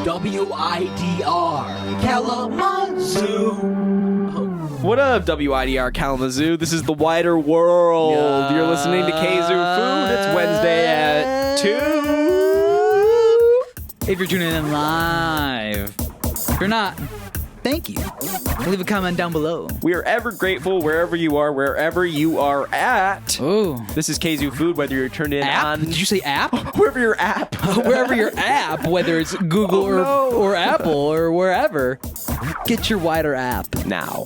WIDR Kalamazoo. What up, WIDR Kalamazoo? This is the wider world. You're listening to Kzoo Food. It's Wednesday at 2. If you're tuning in live. If you're not, thank you. Leave a comment down below. We are ever grateful wherever you are at. Oh. This is Kzoo Food, whether you're turned in App? on... Did you say app? Wherever your app. Wherever your app, whether it's Google or Apple or wherever. Get your WIDR app. Now.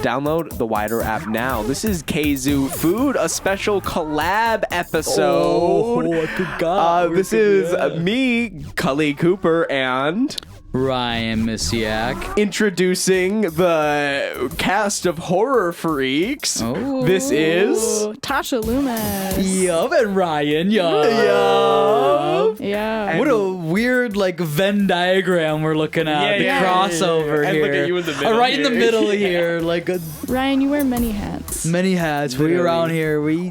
Download the WIDR app now. This is Kzoo Food, a special collab episode. Oh, I forgot. This is me, Cully Cooper, and... Ryan Misiak. Introducing the cast of Horror Freaks. Oh. This is... Tasha Loomis. Yup, and Ryan. Yup. Yeah. What a weird, Venn diagram we're looking at. The crossover And here. look at you in the middle right in the here. middle here. Ryan, you wear many hats. Many hats. We Literally. around here, we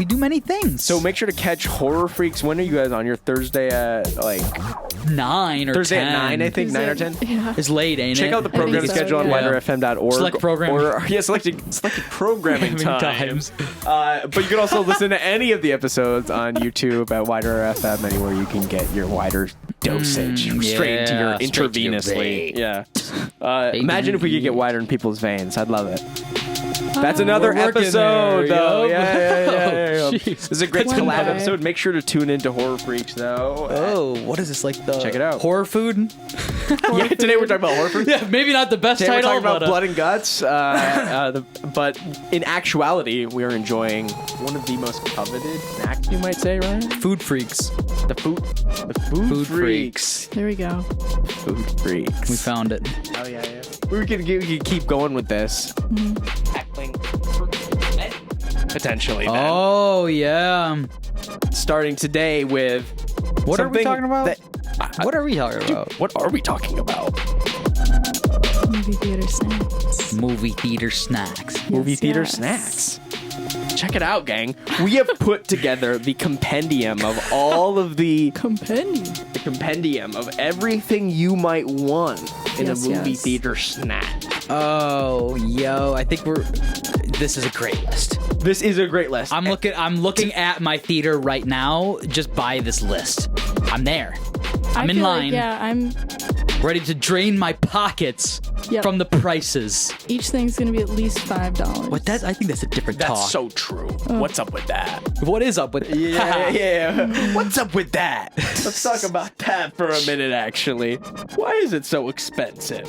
do many things. So make sure to catch Horror Freaks. When are you guys on? Your Thursday at 9 or Thursday 10. at 9, I think, 9 or 10. Yeah. It's late, ain't it? Check out the think program so, schedule on yeah. WIDRFM.org. Select program. Or selected programming times. But you can also listen to any of the episodes on YouTube at WIDR FM, anywhere you can get your WIDR dosage straight into your straight to your intravenously. vein. Yeah. Imagine if we could get WIDR in people's veins. I'd love it. That's We're another working episode, there, though. yup. Yeah. Oh, This jeez. is a great One collab day. episode. Make sure to tune into Horror Freaks, though. Oh, what is this, Check it out. horror food? Yeah, today we're talking about Horror Freaks. Yeah, maybe not the best Today we're title, talking about but blood and guts, but in actuality, we are enjoying one of the most coveted snacks, you might say, Ryan? food freaks. The food freaks. There we go. Food freaks. We found it. Oh yeah. We could keep going with this. Tackling potentially. Then. Oh, yeah. Starting today with What are we something talking about? What are we talking about? Movie theater snacks. Movie theater snacks. Movie Yes, theater yes. snacks. Check it out, gang. We have put together the compendium of all of the compendium of everything you might want in Yes, a movie yes. theater snack. Oh, yo, I think this is a great list. This is a great list. I'm looking at my theater right now. Just buy this list. I'm there. I'm in feel line. I'm. Ready to drain my pockets Yep. from the prices. Each thing's gonna be at least $5. What? I think that's a different That's talk. so true. What's up with that? What is up with Yeah. What's up with that? Let's talk about that for a minute, actually. Why is it so expensive?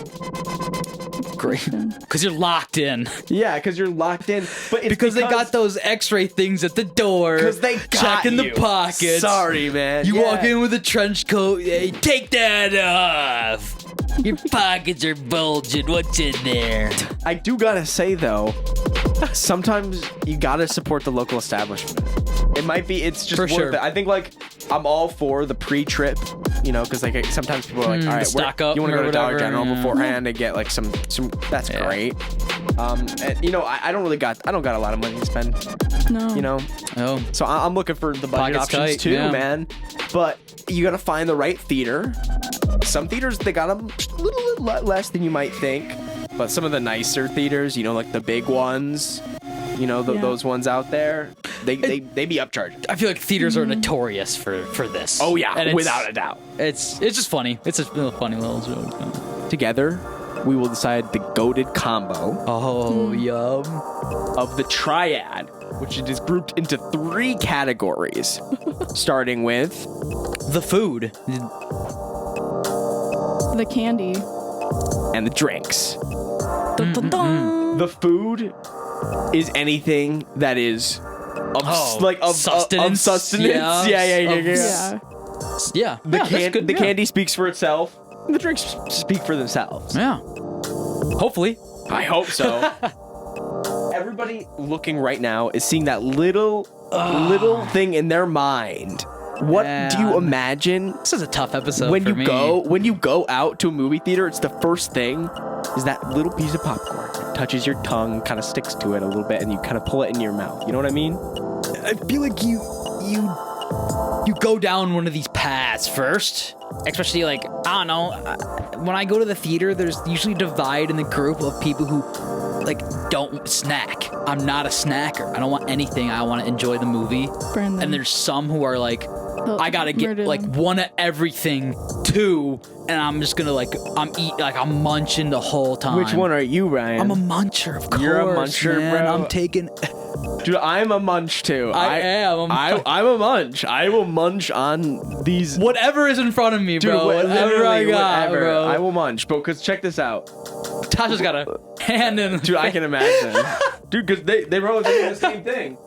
Great. Because you're locked in. Yeah, because you're locked in. But it's Because they got those x-ray things at the door. Because they got checking you. the pockets. Sorry, man. You Yeah. walk in with a trench coat. Hey, take that off. Your pockets are bulging. What's in there? I do gotta say, though, sometimes you gotta support the local establishment. It's just For worth sure. it. I think, I'm all for the pre-trip, because sometimes people are like, all right, stock up you want to or go to Dollar whatever, General yeah. beforehand and get some. That's Yeah. great. And, I don't got a lot of money to spend. No. Oh. So I'm looking for the budget Pockets options tight, too, yeah. man. But you gotta find the right theater. Some theaters, they got them just a little bit less than you might think. But some of the nicer theaters, like the big ones, those ones out there, they be upcharged. I feel like theaters are notorious for this. Oh yeah, And without a doubt. It's just funny. It's a little funny little joke. Together, we will decide the goated combo Oh, yum. of the triad, which it is grouped into 3 categories, starting with The food. The candy. and the drinks. Dun-dun-dun. The food is anything that is of sustenance. Of sustenance. Yeah. Yeah. Yeah. The candy speaks for itself. The drinks speak for themselves. Yeah. Hopefully. I hope so. Everybody looking right now is seeing that little thing in their mind. What do you imagine This is a tough episode when for you me. go out to a movie theater? It's the first thing is that little piece of popcorn. It touches your tongue, kind of sticks to it a little bit, and you kind of pull it into your mouth. You know what I mean? I feel like you you go down one of these paths first. Especially like, I don't know, when I go to the theater, there's usually a divide in the group of people who like don't snack. I'm not a snacker. I don't want anything. I want to enjoy the movie. Burn them. And there's some who are like, I gotta get murder like them. one of everything, two, and I'm just gonna like, I'm munching the whole time. Which one are you, Ryan? I'm a muncher, of course. You're a muncher, man. bro. I'm taking. Dude, I'm a munch too. I am. I'm a munch. I will munch on these. Whatever is in front of me, Dude, bro. Whatever I got, whatever. bro. I will munch, but because check this out. Tasha's got a hand in. Dude, I can imagine. Dude, because they probably do the same thing.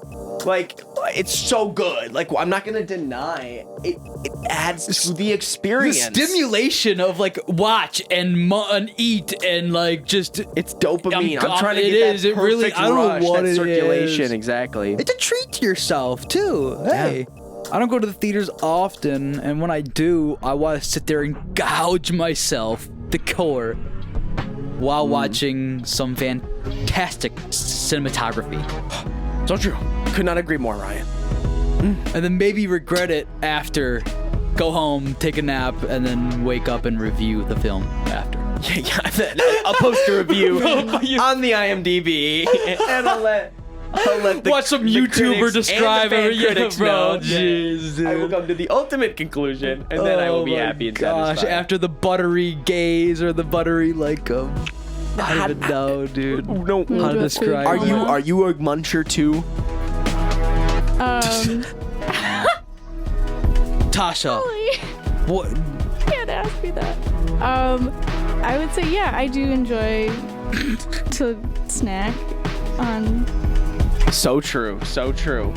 Like, it's so good. Like, I'm not gonna deny it. It adds to the The experience. stimulation of like watch and eat and like just It's dopamine. I'm I'm- trying to it get is. that It really- perfect I don't know rush, what that it circulation. is. Exactly. it's a treat to yourself too. Hey, I don't go to the theaters often, and when I do, I want to sit there and gouge myself the core while watching some fantastic cinematography, So true. Could not agree more, Ryan. and then maybe regret it after. Go home, take a nap, and then wake up and review the film after. Yeah. I'll post a review on the IMDb, and I'll let the, Watch some the YouTuber critics describe and the fan it. Yeah, critics bro. know. Jeez, I will dude. come to the ultimate conclusion, and then I will be my happy and gosh, satisfied. after the buttery gaze or the buttery like I don't even know, dude. No, How to do it describe? for you. are you a muncher too? Tasha? What? You can't ask me that. I would say, yeah, I do enjoy to snack on. So true, so true.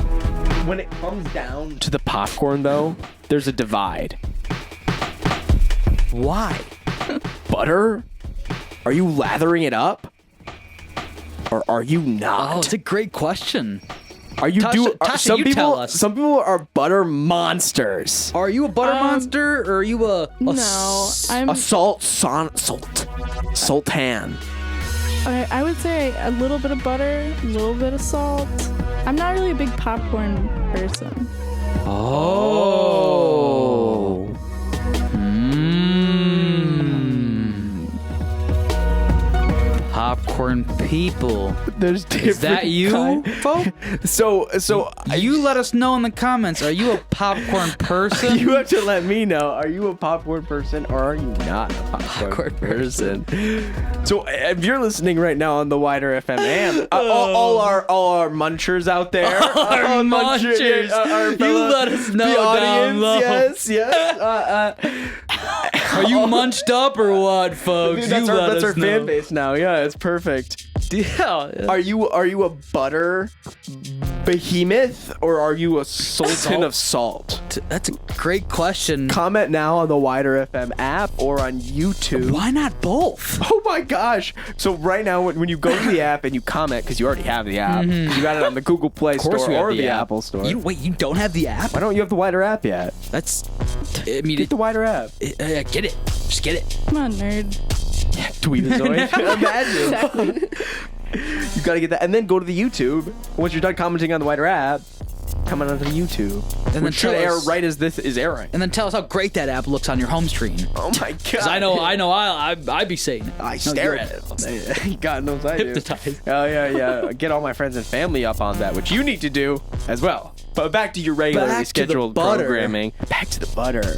When it comes down to the popcorn, though, there's a divide. Why? Butter? Are you lathering it up? Or are you not? Oh, it's a great question. Are you Tasha, some you people? tell us. Some people are butter monsters. Are you a butter monster or are you a No, I'm. A sultan. I would say a little bit of butter, a little bit of salt. I'm not really a big popcorn person. Oh. Popcorn people. There's different. Is that you, folk? So You let us know in the comments. Are you a popcorn person? you have to let me know. Are you a popcorn person or are you not a popcorn person? So if you're listening right now on the WIDR FM AM, all our munchers out there, Our munchers. our You fellow- let us know the down audience. low. Yes. Are you munched up or what, folks? Dude, that's you let our us know. fan base now. Yeah, it's perfect. Yeah. Are you a butter behemoth or are you a sultan of salt? That's a great question. Comment now on the WIDR FM app or on YouTube. Why not both? Oh my gosh. So right now when you go to the app and you comment, because you already have the app, you got it on the Google Play Store we have or the app. Apple Store. Wait, you don't have the app? Why don't you have the WIDR app yet? That's. I mean, Get the WIDR app. get it. Just get it. Come on, nerd. Tweetazoid. Imagine. Exactly. You gotta get that. And then go to the YouTube. Once you're done commenting on the WIDR app, come on onto the YouTube. then Which should tell air us- right as this is airing. And then tell us how great that app looks on your home screen. Oh my god. 'Cause I know, I'd be saying it. I No, stare you're- at it. God knows I do. Hypnotized. Oh, yeah. Get all my friends and family up on that, which you need to do as well. But back to your regularly Back to the scheduled butter. programming. Back to the butter.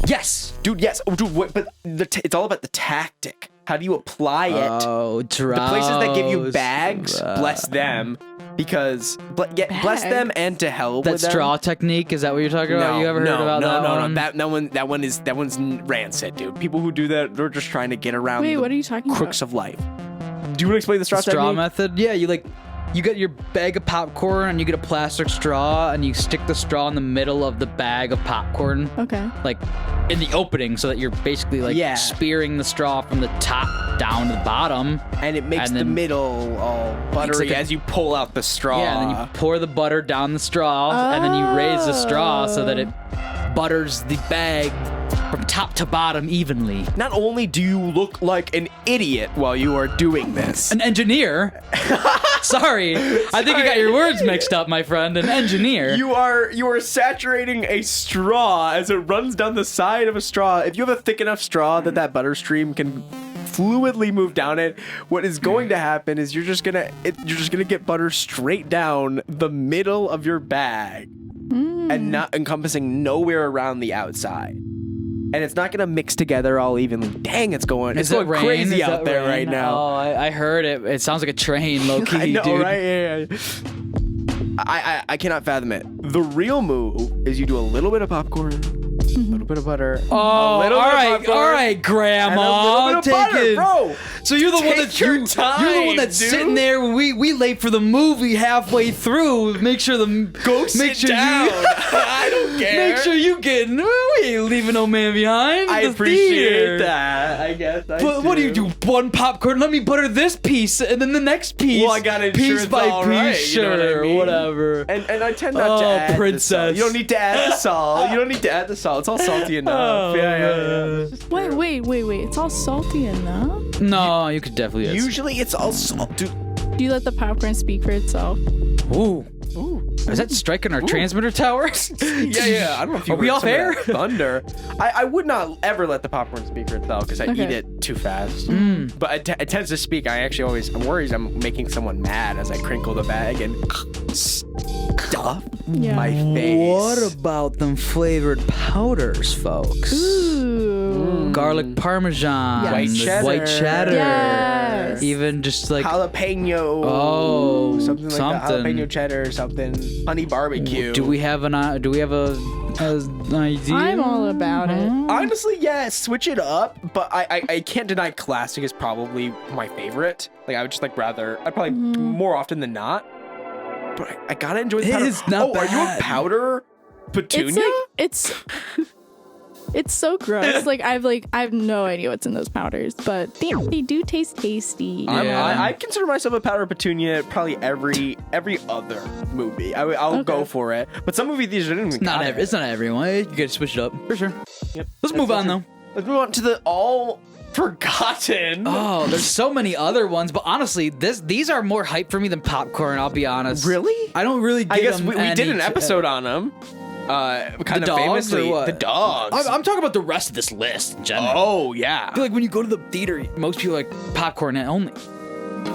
Yes. Dude, yes. Oh, dude, wait, but it's all about the tactic. How do you apply it? Oh, The places that give you bags, bless them. Because, bless them and to hell That with them. straw technique, is that what you're talking about? You ever heard about that one? That one's rancid, dude. People who do that, they're just trying to get around Wait, the what are you talking crooks about? of life. Do you want to explain the straw Straw technique? method? Yeah, you get your bag of popcorn and you get a plastic straw and you stick the straw in the middle of the bag of popcorn. Okay. Like in the opening so that you're basically like Yeah. spearing the straw from the top down to the bottom. And it makes And the then- middle all buttery like a- as you pull out the straw. Yeah, and then you pour the butter down the straw and then you raise the straw so that it butters the bag from top to bottom evenly. Not only do you look like an idiot while you are doing this, An engineer. Sorry. I think you got your words mixed up, my friend. An engineer. You are saturating a straw as it runs down the side of a straw. If you have a thick enough straw that butter stream can fluidly move down it, what is going to happen is you're just gonna get butter straight down the middle of your bag and not encompassing nowhere around the outside. And it's not gonna mix together all evenly. Dang, it's going crazy out there right now. Oh, I heard it. It sounds like a train, low key, I know, dude. right? Yeah. I cannot fathom it. The real move is you do a little bit of popcorn, a little bit of butter. Oh, all right, Grandma. And a little bit of butter, bro. So you're the one Take that's your time, you're the one that's dude. sitting there when we late for the movie halfway through. Make sure sit down. I don't care. Make sure you get. We ain't leaving no man behind. I The appreciate theater. that. I guess. But what do you do? One popcorn. Let me butter this piece, and then the next piece. Well, I gotta ensure piece it's by all piece. right, you know Sure, what I mean? whatever. And I tend not to add the salt. princess. You don't need to add the salt. You don't need to add the salt. It's all salty enough. Oh, yeah. Wait. It's all salty enough? No, you could definitely. Usually it's all salt. Dude. Do you let the popcorn speak for itself? Ooh. Is that striking our transmitter tower? Yeah. I don't know if you Are we heard off some of air? that thunder. I would not ever let the popcorn speak for itself because I eat it too fast. But it tends to speak. I'm worried I'm making someone mad as I crinkle the bag and stuff my face. What about them flavored powders, folks? Ooh. Garlic parmesan, Yes. White cheddar. Yes. even just like jalapeno? Oh, something like that. something. Jalapeno cheddar or something. Honey barbecue. Do we have an idea? I'm all about it. Honestly, yeah, switch it up, but I can't deny classic is probably my favorite. Like I would just I'd probably more often than not. But I gotta enjoy the It powder. is not are you a bad. powder petunia? It's so gross. Like I have no idea what's in those powders, but they do taste tasty. I consider myself a powder petunia probably every other movie. I'll go for it. But some movie theaters don't even It's not everyone. You gotta switch it up for sure. Yep. Let's move on though. Let's move on to the all forgotten. Oh, there's so many other ones, but honestly, these are more hype for me than popcorn. I'll be honest. Really? I don't really. Give I guess them we did any an episode on them. Kind The of dogs famously, or what? the dogs. I'm talking about the rest of this list in general. Oh yeah. I feel like when you go to the theater, most people like popcorn only.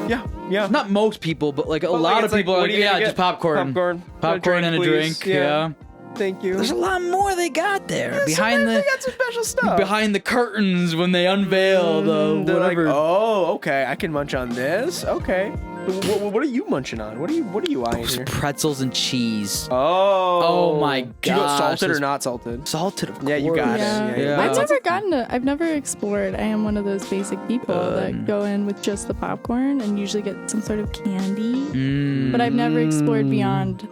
Yeah. Not most people, but like a But, lot like, of it's like, people are what like, are you gonna yeah, get? just popcorn. Popcorn and a please. drink. Yeah. Thank you. There's a lot more they got there behind they got some special stuff behind the curtains when they unveil the They're whatever. Like, oh, okay. I can munch on this. Okay. What are you munching on? What are you eyeing here? Pretzels and cheese. Oh my Do you go gosh, salted or those- not salted? Salted, of course. Yeah, you got it. Yeah. Yeah. I've never explored. I am one of those basic people that go in with just the popcorn and usually get some sort of candy. But I've never explored beyond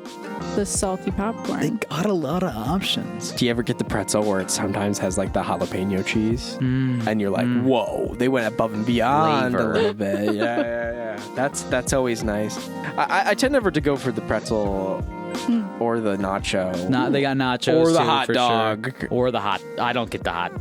the salty popcorn. They got a lot of options. Do you ever get the pretzel where it sometimes has like the jalapeno cheese, and you're like, whoa, they went above and beyond Flavor. a little bit. Yeah. That's always nice. I tend never to go for the pretzel or the nacho. They got nachos Or the too, hot for dog. sure. Or the hot. I don't get the hot.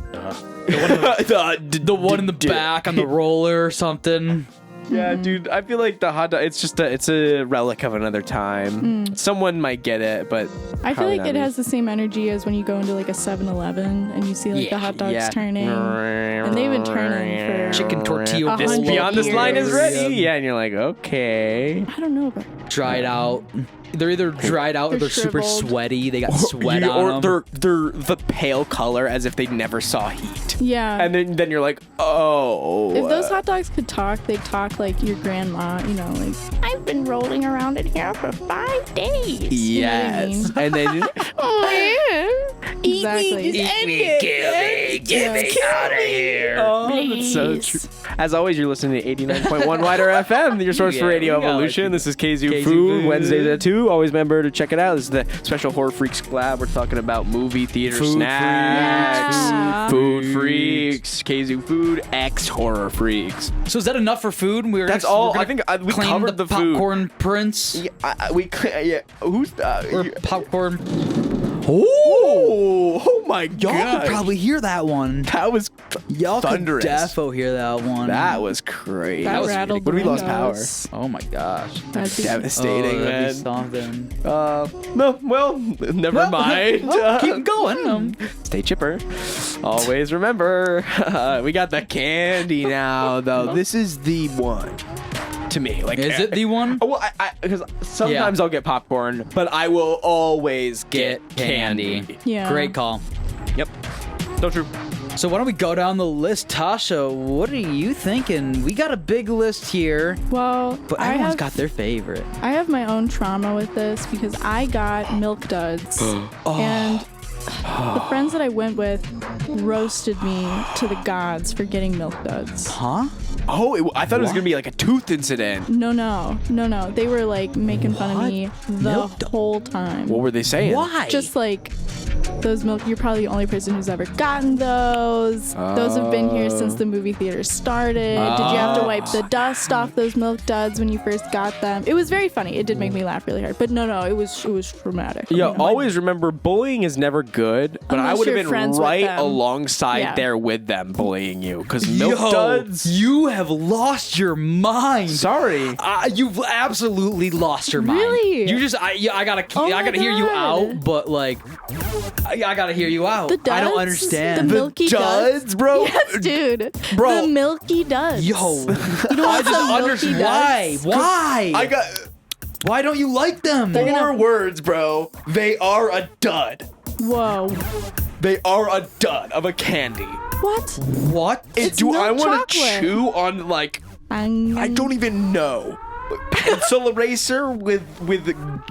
The one in the back on the roller or something. Yeah, dude. I feel like the hot dog. It's a relic of another time. Someone might get it, but I feel probably like not it me. has the same energy as when you go into like a 7-Eleven and you see like the hot dogs turning. And they've been turning for Chicken tortilla. This bowl. Beyond this line is ready. Yeah. Yeah, and you're like, okay. I don't know about Dried out. They're either dried out or They're they're super shriveled. sweaty. They got sweat or on them. they're the pale color as if they never saw heat. Yeah. And then you're like, oh. If those hot dogs could talk, they'd talk like your grandma, you know, like, I've been rolling around in here for 5 days. You know what I mean? Yes. And then Exactly. Get me out of here. oh, that's so true. As always, you're listening to 89.1 WIDR FM, your source for Yeah, Radio we got Evolution. it. This is Kzoo Kzoo Food, Food. Wednesdays at 2. Always remember to check it out. This is the special Horror Freaks collab. We're talking about movie theater Food snacks. freaks. Food freaks. Kzoo Food, X Horror Freaks. So is that enough for food? That's all. I think we claim covered the food. popcorn prince. Yeah, who's Or popcorn. Oh my Y'all god. could probably hear that one. That was Y'all thunderous. could defo hear that one. That was crazy. That rattled What if we the lost power? windows. Oh my gosh. That'd be Devastating, that'd be man. something. No, well, never mind. Keep going. Stay chipper. Always remember, we got the candy now, though. This is the one to me. Like, Is it the one? Well, because sometimes I'll get popcorn, but I will always get candy. Yeah. Great call. Yep. So true. So why don't we go down the list, Tasha? What are you thinking? We got a big list here, Well, but everyone's got their favorite. I have my own trauma with this because I got Milk Duds. And the friends that I went with roasted me to the gods for getting Milk Duds. Huh? Oh, I thought it was going to be like a tooth incident. No. They were like making fun of me the whole time. What were they saying? Why? Just like those milk, you're probably the only person who's ever gotten those. Those have been here since the movie theater started. Did you have to wipe the dust off those Milk Duds when you first got them? It was very funny. It did make me laugh really hard. But no, it was traumatic. Yeah, I mean, always remember bullying is never good, but I Unless would have you're been friends with right them. alongside Yeah. there with them bullying you. Because Milk Duds. You have lost your mind. Sorry. You've absolutely lost your mind. Really? You just, I gotta Oh I my gotta hear you God. out, but like, I gotta hear you out. The duds, I don't understand. The Milky Duds, bro. Yes, dude. Bro. The Milky Duds. Yo, You don't I want just some Milky understand why. Duds? Why? I got Why don't you like them? four words, bro. They are a dud. Whoa. They are a dud of a candy. What? What? Do I milk want to chocolate. chew on like I don't even know. Pencil eraser with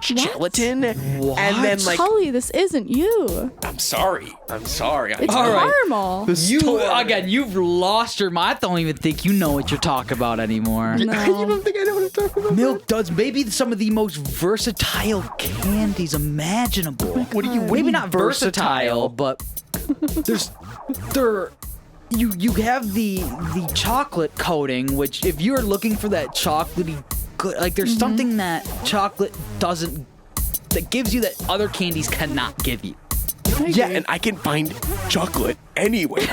gelatin and then like Cully, this isn't you. I'm sorry. It's All right. caramel. You've lost your mind. I don't even think you know what you're talking about anymore. You No. don't think I know what I'm talking about? Milk Duds, maybe some of the most versatile candies imaginable. What do you Maybe not versatile, but you have the chocolate coating, which if you're looking for that chocolatey good, like there's something that chocolate doesn't, that gives you that other candies cannot give you. Yeah, and I can find chocolate anywhere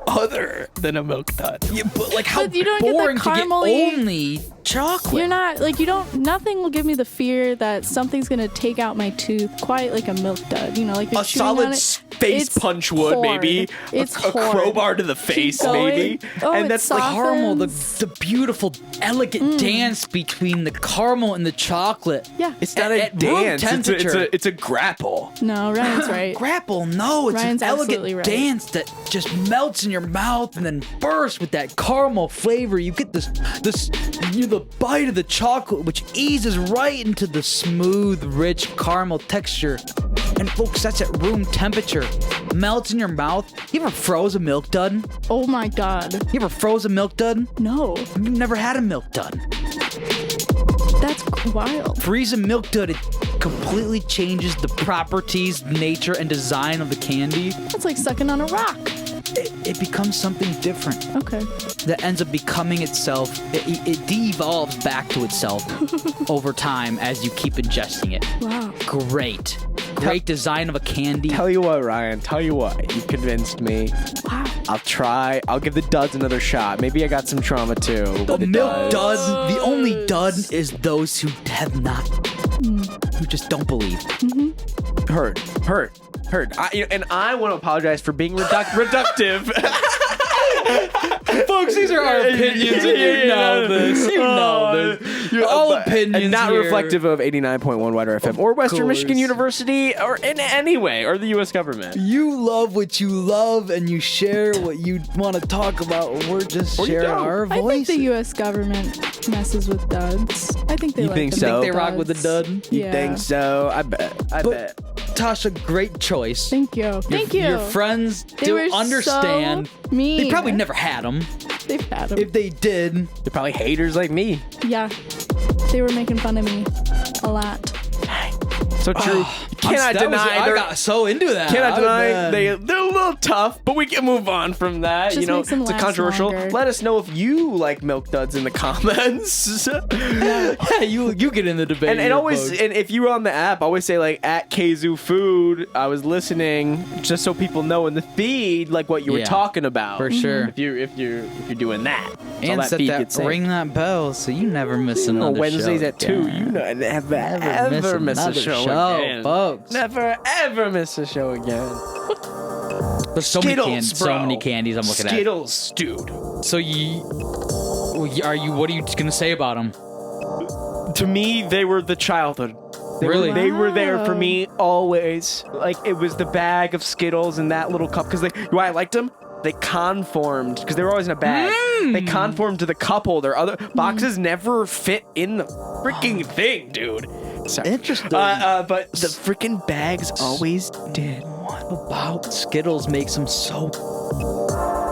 other than a Milk Dud. Yeah, but like how But you don't get the boring to get caramely- only chocolate. You're not like nothing will give me the fear that something's gonna take out my tooth quite like a Milk Dud. You know, like you're A chewing on solid it. face It's punch would, hard. maybe. It's a hard. crowbar to the face, going. maybe. Oh, and it that's like softens. caramel, the beautiful, elegant dance between the caramel and the chocolate. Yeah. it's not a at room dance. temperature. It's a grapple. No, Ryan's right. Grapple, no, it's Ryan's an absolutely elegant right. dance that just melts in your mouth and then bursts with that caramel flavor. You get this the bite of the chocolate, which eases right into the smooth, rich caramel texture. And folks, that's at room temperature. Melts in your mouth. You ever froze a Milk Dud? Oh my god. You ever froze a Milk Dud? No. You've never had a Milk Dud. That's wild. Freeze a Milk Dud, it completely changes the properties, nature, and design of the candy. That's like sucking on a rock. It becomes something different Okay. that ends up becoming itself. It de-evolves back to itself over time as you keep ingesting it. Wow. Great design of a candy. Tell you what, Ryan. Tell you what. You convinced me. Wow. I'll try. I'll give the duds another shot. Maybe I got some trauma too. The Milk Dud, the only dud is those who have not, who just don't believe. Hurt. And I want to apologize for being reductive. Folks, these are our opinions, and you know this. You know this. All opinions and not here. reflective of 89.1 WIDR FM or Western Michigan course. University or in any way or the U.S. government. You love what you love, and you share what you want to talk about. We're just Or you sharing don't. our I voices. think the U.S. government messes with duds. I think they You like think the so? big They rock with the duds. dud? You Yeah. think so? I bet. But Tasha, great choice. Thank you. Thank you. Your friends They were don't understand. so mean. They probably never had them. They've had them. If they did, They're probably haters like me. Yeah. They were making fun of me a lot. So true. You cannot deny. I got so into that. Cannot I deny bet. they're little tough, but we can move on from that. Just makes them it's a last controversial. longer. Let us know if you like milk duds in the comments. Yeah, you get in the debate. And here, always, folks. and if you're on the app, always say like at Kzoo Food. I was listening, just so people know in the feed like what you were Yeah, talking about. for sure. If you're doing that, That's all And set feed that could say. ring that bell so you never miss another Wednesdays show at 2. again. You know, never ever miss a another show again. folks. Never ever miss a show again. There's so Skittles, bro. many candies I'm looking Skittles, dude. at. So what are you gonna say about them? To me, they were the childhood. Really? They were there for Wow. me always. Like, it was the bag of Skittles in that little cup. Because why I liked them? They conformed, because they were always in a bag. They conformed to the cup holder. Other boxes never fit in the freaking thing, dude. Sorry. Interesting. But the freaking bags always did. What about Skittles makes them so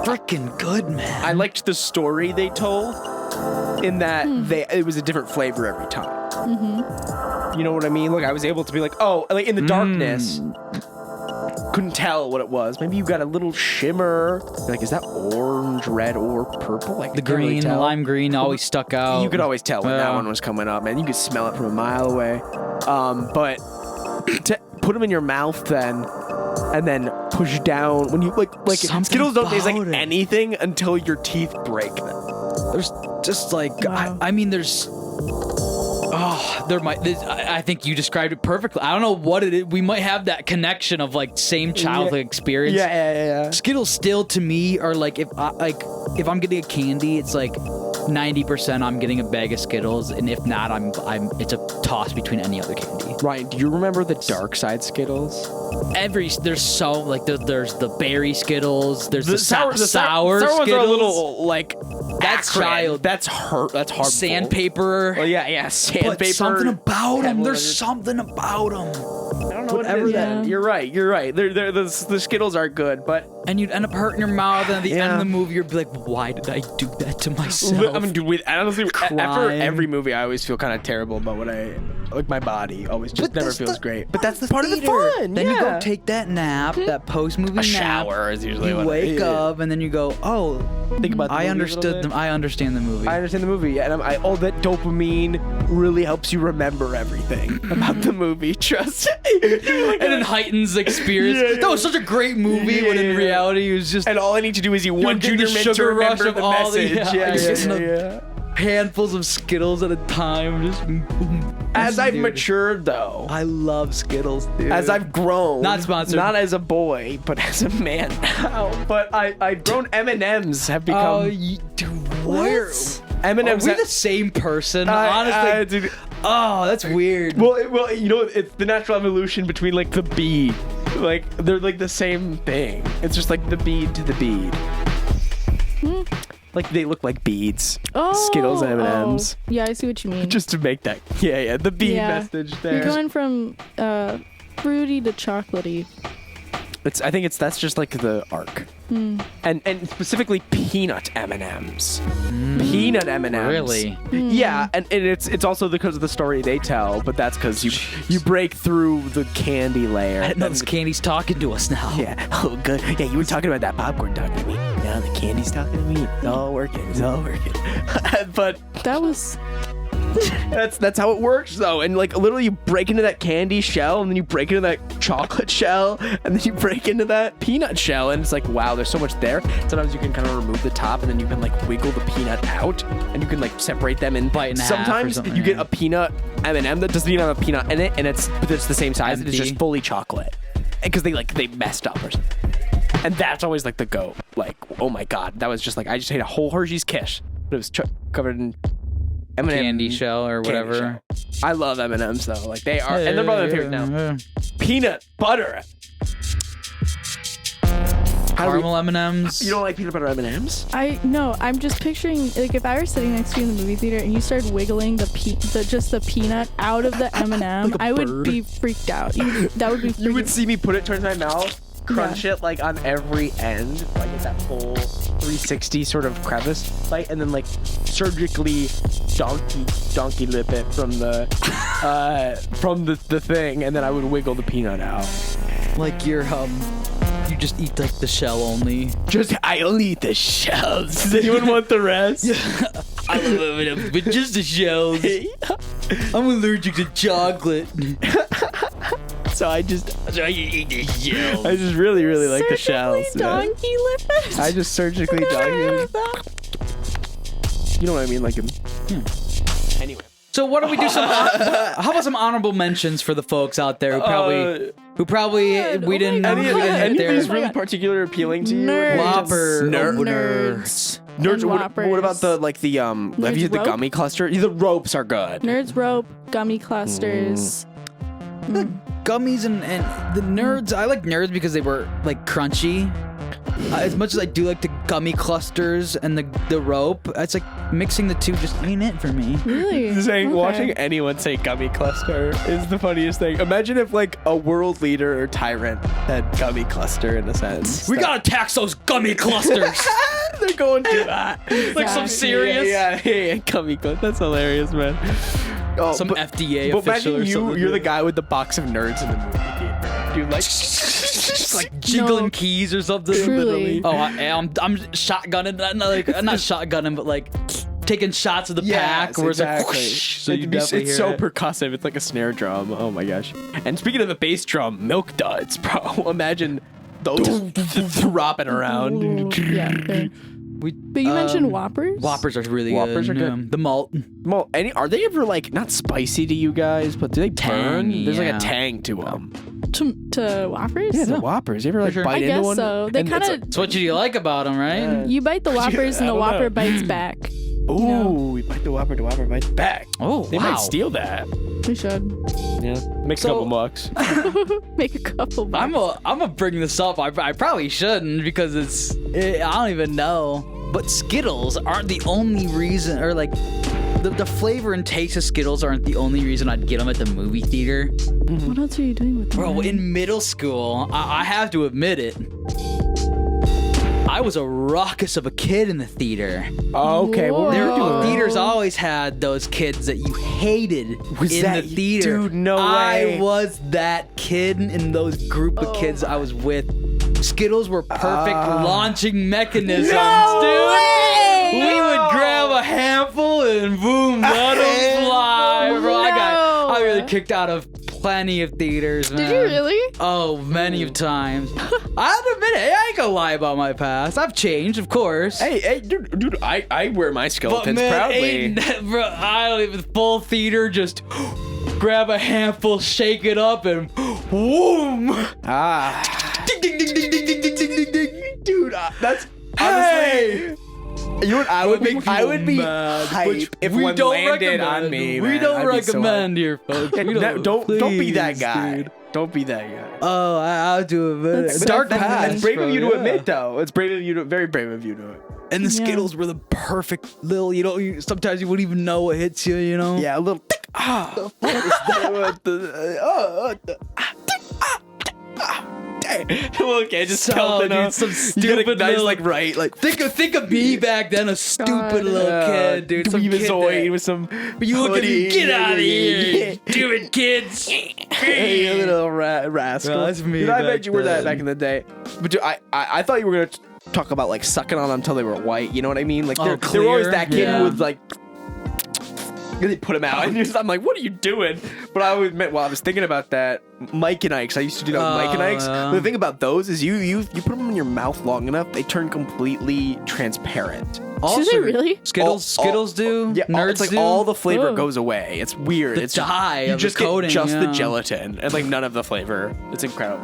freaking good, man? I liked the story they told in that it was a different flavor every time. You know what I mean? Look, I was able to be like, oh, like in the darkness, couldn't tell what it was. Maybe you got a little shimmer. You're like, is that orange, red, or purple? Like The green, the lime green always stuck out. You could always tell when that Yeah. one was coming up, man. You could smell it from a mile away. But to put them in your mouth then, and then push down when you like Something Skittles don't taste like about it. anything until your teeth break them. There's just like Wow. I mean there's I think you described it perfectly. I don't know what it is. We might have that connection of like same childhood experience. Yeah. Skittles still to me are like if I'm getting a candy, it's like 90% I'm getting a bag of Skittles, and if not, it's a toss between any other candy. Ryan, do you remember the dark side Skittles? There's so like there's the berry Skittles, there's the sour sour ones Skittles. are a little like That's acrid. child. That's harmful. Sandpaper. Well, yeah, sandpaper. But something about them. Pebble There's and- something about them. I don't know what it whatever is. that- You're right. The Skittles are good, but And you'd end up hurting your mouth, and at the end Yeah. of the movie, you'd be like, "Why did I do that to myself?" I mean, dude, honestly, after Crying. every movie, I always feel kind of terrible about what I like. My body always just never that's feels the- great. But that's the part part of the fun. Then you yeah. go take that nap, that post-movie a nap. shower is usually You what wake up, and then you go, "Oh, Think about the I movie a understood little them. bit. I understand the movie." I understand the movie, yeah, and all that dopamine really helps you remember everything about the movie. Trust me. and it heightens the experience. Yeah, yeah. That was such a great movie when in Yeah. reality it was just And all I need to do is eat one getting junior the mint to sugar rush remember of the all the- message. yeah, Yeah, just yeah. handfuls of Skittles at a time. Just As I've Dude. matured, though, I love Skittles, dude. as I've grown, Not sponsored. not as a boy, but as a man now. But I've grown. M&Ms have become. Oh, dude, where? M&Ms. Are we the same person? I- Honestly, dude, oh, that's weird. well, you know, it's the natural evolution between like the bead. Like they're like the same thing. It's just like the bead to the bead. Like they look like beads. Skittles and M&Ms. Oh, yeah, I see what you mean. Just to make that. Yeah, the bead Yeah. message there. You're going from fruity to chocolatey. I think that's just like the arc. And specifically peanut M&Ms. Peanut M&Ms. Really? Yeah, and it's also because of the story they tell, but that's because you break through the candy layer. I didn't know this candy's talking to us now. Yeah. Oh, good. Yeah, you were talking about that popcorn talking to me. Now the candy's talking to me. It's all working. It's all working. But That was that's how it works, though. And like literally, you break into that candy shell, and then you break into that chocolate shell, and then you break into that peanut shell, and it's like, wow, there's so much there. Sometimes you can kind of remove the top, and then you can like wiggle the peanut out, and you can like separate them and Bite in half or sometimes something, you get yeah. a peanut M&M that doesn't even have a peanut in it, and it's the same size, and it's Empty. just fully chocolate, because they messed up or something. And that's always like the goat. Like, oh my god, that was just like I just ate a whole Hershey's Kiss, but it was covered in M&M Candy shell or candy whatever. shell. I love M&Ms though. Like they are, and they're probably my favorite now. Peanut butter. How do we- Caramel M&Ms. You don't like peanut butter M&Ms? no. I'm just picturing like if I were sitting next to you in the movie theater and you started wiggling the peanut out of the M&M, Like a I would bird. be freaked out. That would be. You would freaking- see me put it towards my mouth, crunch it like on every end, like at that full 360 sort of crevice, like, and then like surgically donkey lip it from the the thing, and then I would wiggle the peanut out. Like you you just eat like the shell only? I only eat the shells. Does anyone want the rest? I love it, but just the shells. I'm allergic to chocolate. So I just eat the shells. I just really like the shells. Surgically donkey lippers. I just surgically Never heard donkey. of that. You know what I mean? Like Anyway. So what do we do? How about some honorable mentions for the folks out there who probably we didn't God. we Any didn't of hit these there. really particular appealing to you? Nerds. Whopper. Nerds. Nerds. And What Whoppers. about the have you had the rope? gummy cluster? The ropes are good. Nerds rope, gummy clusters. Gummies and the nerds. I like nerds because they were like crunchy. As much as I do like the gummy clusters and the rope, it's like mixing the two just ain't it for me. Really? Saying Okay. watching anyone say gummy cluster is the funniest thing. Imagine if like a world leader or tyrant had gummy cluster in a sense. We gotta tax those gummy clusters. They're going to that. Like some serious. Yeah, gummy cluster. That's hilarious, man. Oh, Some FDA but official imagine or something. you're the guy with the box of nerds in the movie theater. Dude, like just like Jiggling No. keys or something. Truly. Oh, I'm shotgunning. Not shotgunning, but like taking shots of the pack. Where it's like, whoosh, so you definitely it's hear so it. percussive. It's like a snare drum. Oh my gosh. And speaking of the bass drum, milk duds, bro. Imagine those thropping around. Yeah. they're- But you mentioned Whoppers? Whoppers are really Whoppers good. are good. The malt. Well, are they ever like not spicy to you guys, but do they burn? Tangy, There's like yeah. a tang to them. To Whoppers? Yeah, the Whoppers. You ever like sure. bite I into guess one? so. They And it's kind of... like, So what do you like about them, right? You bite the Whoppers and I the don't Whopper know. bites back. ooh, we bite the Whopper bites back. Oh, They wow. might steal that. We should. Yeah, makes So- a couple bucks. Make a couple bucks. I'm gonna bring this up. I probably shouldn't because I don't even know. But Skittles aren't the only reason, or like the flavor and taste of Skittles aren't the only reason I'd get them at the movie theater. What else are you doing with them? Bro, in middle school, I have to admit it. I was a ruckus of a kid in the theater. Okay, what were There, you doing? theaters always had those kids that you hated Was in that the you? theater. Dude, no I way. was that kid in those group of kids I was with. Skittles were perfect launching mechanisms, dude. way! We would grab a handful and boom, let them fly, bro. I really kicked out of plenty of theaters, man. Did you really? Oh, many of times. I'll admit it. I ain't gonna lie about my past. I've changed, of course. Hey, dude, I wear my But skeletons man, proudly. bro, I don't even full theater. Just grab a handful, shake it up, and boom. Ding ding ding ding ding ding ding ding ding ding. Dude, that's Hey. honestly. You know what I would be? I would be mad, hype which if we one don't landed recommend. on me. We man. don't I'd be so recommend here, folks. hyped. We No, don't be that please, guy. dude. Don't be that guy. Oh, I'll do it. Man. That's It's so dark funny. past. It's brave bro, of you to yeah. admit, though. It's brave of you to, very brave of you to. And the Yeah. Skittles were the perfect little. Sometimes you wouldn't even know what hits you. You know. Yeah, a little. Little kid just So, pelting dude, up. some You got a stupid nice, little- like right, like Think of me back then, a stupid little kid, dude. Some kid Dweebazoid that- with some. But you look at me, hoodie. get out of here, Yeah. you stupid kids. Hey, you little rascal. Yeah, that's me Dude, I back bet you were that then. back in the day. But dude, I thought you were gonna talk about like sucking on them until they were white. You know what I mean? Like Oh, they were always clear? that kid Yeah. who would like. And they put him out, and I'm like, "What are you doing?" But I always meant while I was thinking about that, Mike and Ike's. I used to do that with Mike and Ike's. yeah. But the thing about those is you put them in your mouth long enough, they turn completely transparent. Do they really? Skittles do. Yeah, Nerds it's like do. all the flavor Oh. goes away. It's weird. The It's dye you of the just coating, get just the yeah. gelatin and like none of the flavor. It's incredible.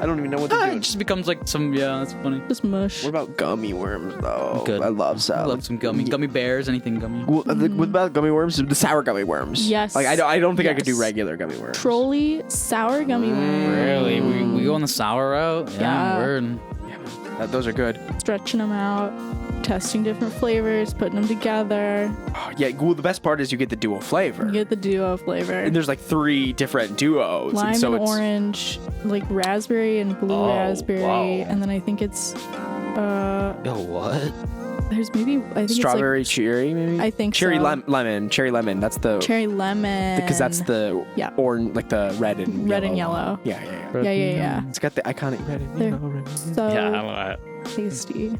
I don't even know what to do. It just becomes like some. Yeah, that's funny. Just mush. What about gummy worms though? Good. I love I salad. love some gummy bears, anything gummy. Well, what about gummy worms? The sour gummy worms. Yes. Like I don't think I could do Yes. regular gummy worms. Trolley sour gummy worms. Really, we go on the sour route. Yeah. Word. Those are good. Stretching them out, testing different flavors, putting them together. Oh, yeah. Well, the best part is you get the dual flavor. You get the duo flavor. And there's like 3 different duos. Lime and so and it's, orange, like raspberry and blue Oh, raspberry, wow. and then I think it's Yo, what? There's maybe I think Strawberry it's cherry, maybe. I think cherry so. lemon. Cherry lemon. That's the like cherry lemon. because that's the Yeah. orange, like the red and yellow. Yeah, yeah, yeah. Yeah. It's got the iconic red and They're yellow. so love tasty.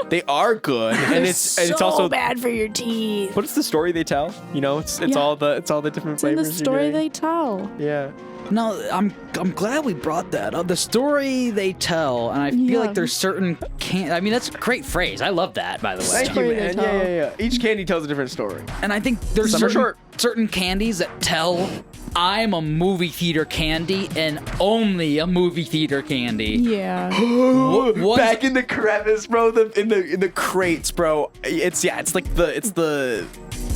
They are good, and it's also bad for your teeth. But it's the story they tell. You know, it's Yeah. all the different It's in flavors. the you're story getting. they tell. Yeah. No, I'm glad we brought that up. The story they tell, and I feel Yeah. like there's certain I mean, that's a great phrase. I love that, by the way. Thank you, Story they man. tell. Yeah. Each candy tells a different story. And I think there's Some are certain candies that tell I'm a movie theater candy and only a movie theater candy. Yeah. One's- Back in the crevice, bro. In the crates, bro. It's like the.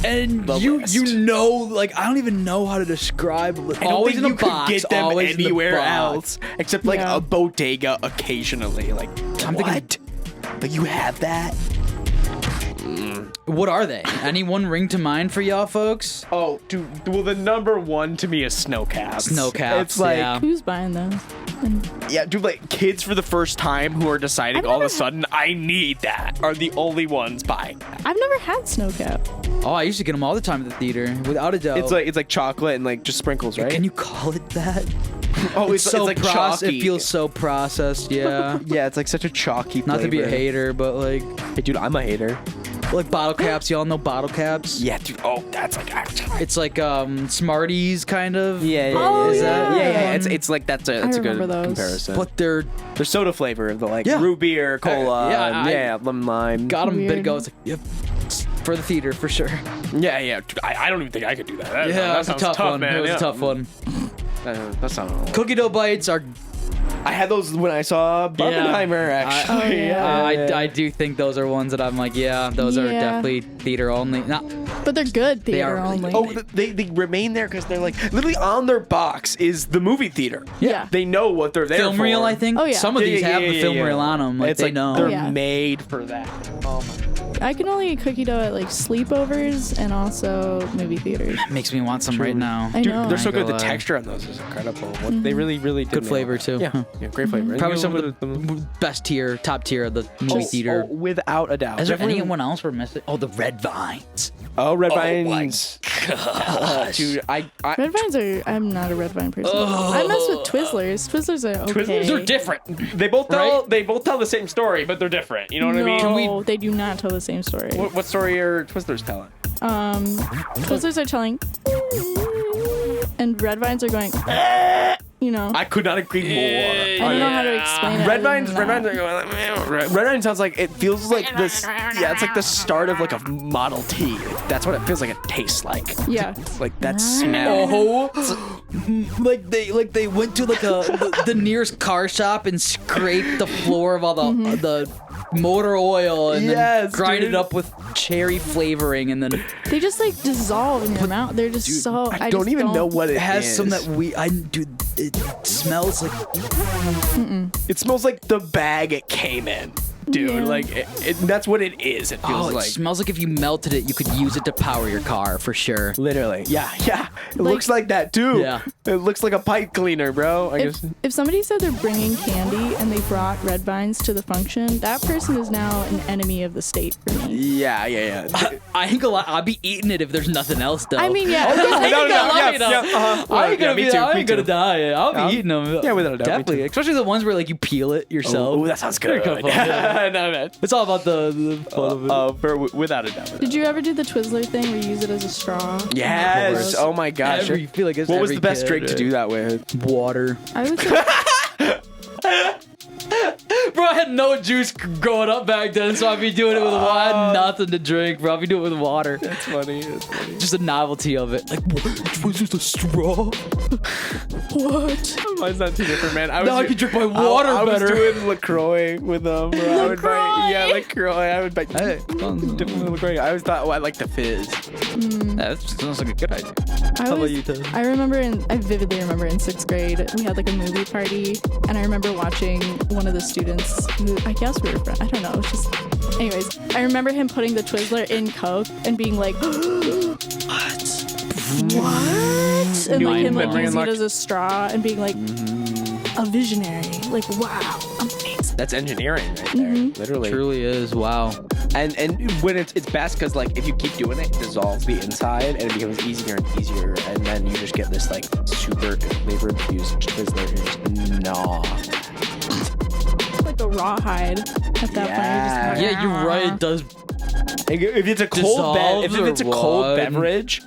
And The you list. know, like I don't even know how to describe. I don't Always think in you a box. could get them always in the anywhere box. else except like Yeah. a bodega occasionally. Like I'm what? thinking- Like you have that? What are they? Anyone ring to mind for y'all folks? Oh, dude. Well, the number one to me is snow caps. Snow caps, It's like yeah. Who's buying those? And yeah, dude. Like kids for the first time who are deciding I've all of a never sudden I need that are the only ones buying that. I've never had snow cap. Oh, I used to get them all the time at the theater, without a doubt. It's like chocolate and like just sprinkles, right? Can you call it that? Oh, it's so like It chalky. feels so processed. Yeah. Yeah, it's like such a chalky Not to be a flavor. hater, but like Hey, dude, I'm a hater. bottle caps. Y'all know bottle caps? Yeah, dude. Oh, that's like actually. It's like Smarties kind of. Oh, Is yeah. that? Yeah. It's like that's a good remember those. comparison. But they're They're soda flavor, the like Yeah. root beer, cola, yeah, lemon lime. got them a bit Weird. ago. It's like, yep, it's for the theater for sure. Yeah. Dude, I don't even think I could do that. That Yeah, sounds it's a tough one. man. It was Yeah. a tough one. That sounds. Cookie dough bites are. I had those when I saw Barbenheimer. Actually, I do think those are ones that I'm like, yeah, those are Yeah. definitely theater only. Not, But they're good theater are really only. Oh, they remain there because they're like literally on their box is the movie theater. Yeah. They know what they're there film for. reel, I think. Oh, yeah. Some of these have the film yeah. reel on them. Like It's they like know. they're Yeah. made for that. Oh my. I can only eat cookie dough at like sleepovers and also movie theaters. Makes me want some right now. I Dude, know. they're so I good. ain't The gonna lie. texture on those is incredible. They really did Good nail flavor, it. too. Yeah, Huh. yeah, great flavor. And Probably you some know, of the best tier, top tier of the movie theater. without a doubt. Is there Definitely- anyone else we're missing? Oh, the red vines. Oh, red Oh my vines. Dude, Red vines are. I'm not a red vine person. I mess with Twizzlers. Twizzlers are okay. Twizzlers are different. They both tell the same story, but they're different. You know what I mean? No, they do not tell the same story. What story are Twizzlers telling? Twizzlers are telling, and red vines are going. You know. I could not agree more. I don't know how to explain it. Red other vines, than red that. vines are going. Red vine sounds like it feels like this. Yeah, it's like the start of like a Model T. Like, that's what it feels like. It tastes like. Yeah. Like that smell. Oh, like they went to like the nearest car shop and scraped the floor of all the motor oil and then Yes, grind dude. it up with cherry flavoring and then They just like dissolve in your mouth. They're just so. I don't just even know what it it has is. some that it smells like It smells like the bag it came in, dude. Yeah. Like that's what it is. It feels it like. smells like if you melted it you could use it to power your car for sure. Literally, yeah. It looks like that too. Yeah. It looks like a pipe cleaner, bro. I guess. If somebody said they're bringing candy and they brought red vines to the function, that person is now an enemy of the state for me. Yeah. I ain't gonna lie, I'll be eating it if there's nothing else though. I mean, yeah. I ain't gonna lie, yeah, uh-huh. I ain't gonna me be too, I me ain't gonna too. die. I'll be Yeah. eating them. Yeah, without a doubt, me Definitely. too. Especially the ones where like you peel it yourself. Oh, that sounds good. They're a couple, yeah. No, man. It's all about the fun of it. Without a doubt. Did you ever do the Twizzler thing where you use it as a straw? Yes. Oh my gosh. You feel like it's What was every the best kid, drink to right? do that with? Water. I would say Bro, I had no juice growing up back then, so I'd be doing it with water. I had nothing to drink, bro. I'd be doing it with water. That's funny. Just a novelty of it. Like, what? Was just a straw? what? Mine's not too different, man. Now I can drink my water I was better. doing LaCroix with them. Bro. I would buy, LaCroix. I would buy different LaCroix. I always thought, I like the fizz. That sounds like a good idea. I about you, Tess? I vividly remember in 6th grade, we had like a movie party, and I remember watching one of the students who, I guess we were friends. I don't know. It was just, anyways, I remember him putting the Twizzler in Coke and being like, what? And like him like memory using it unlocked. as a straw and being like, a visionary. Like, wow, amazing. That's engineering right there, literally. Truly is. Wow. And when it's best because like if you keep doing it, it dissolves the inside and it becomes easier and easier, and then you just get this like super flavor infused Twizzler and just gnaw. It's like a rawhide at that point. Yeah, you're right. It does. If it's a cold Dissolves if it's a or cold what? beverage,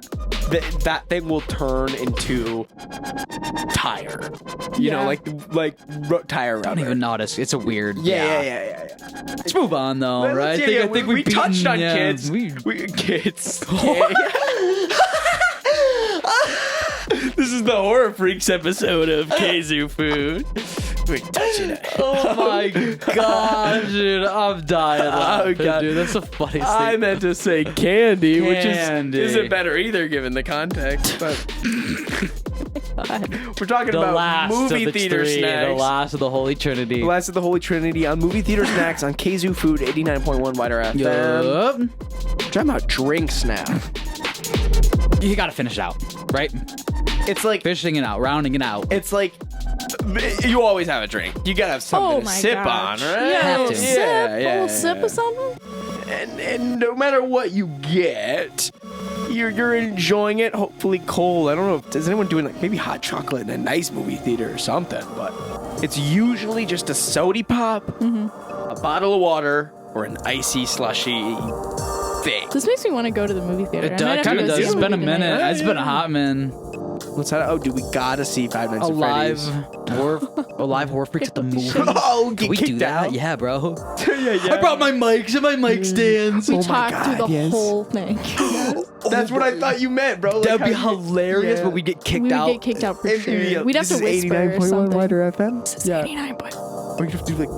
that thing will turn into tire. You know, like tire rubber. I don't even notice. It's a weird. Yeah. Let's move on though, Let's- right? yeah, I think we touched on kids. We Kids. This is the Horror Freaks episode of Kzoo Food. We're touching it. Oh my gosh, dude, I'm dying laughing, God. dude. That's the funniest I thing. meant to say candy, which Candy. isn't better either given the context. But we're talking The about last movie of the theater three, snacks. the last of the Holy Trinity. The last of the Holy Trinity on movie theater snacks on Kzoo Food 89.1 WIDR FM. Yup. Talking about drinks now. You gotta finish it out, right? It's like Finishing it out, rounding it out. it's like you always have a drink. You gotta have something Oh to my sip gosh. on, right? Yeah, Have a to. little sip, Yeah, a yeah, little sip yeah. of something. And no matter what you get, you're enjoying it. Hopefully cold. I don't know. Is anyone doing like maybe hot chocolate in a nice movie theater or something? But it's usually just a sody pop, a bottle of water, or an icy slushy thing. This makes me want to go to the movie theater. It I might have to kind of go does. see It's been a movie minute. tonight. It's been a hot minute. What's that? Oh, dude, we gotta see Five Nights at Freddy's. A live horror freaks at the movie. Oh, Can we do that? Yeah, bro. yeah. I brought my mics and my mic stands. We Oh my talked through God, the yes. whole thing. That's what I thought you meant, bro. Like That'd be how you- hilarious, yeah. but we get kicked We would out. get kicked out for And, sure. yeah, We'd have this to is whisper or 89.1 something. WIDR FM. This is 89.1. Or you have to do like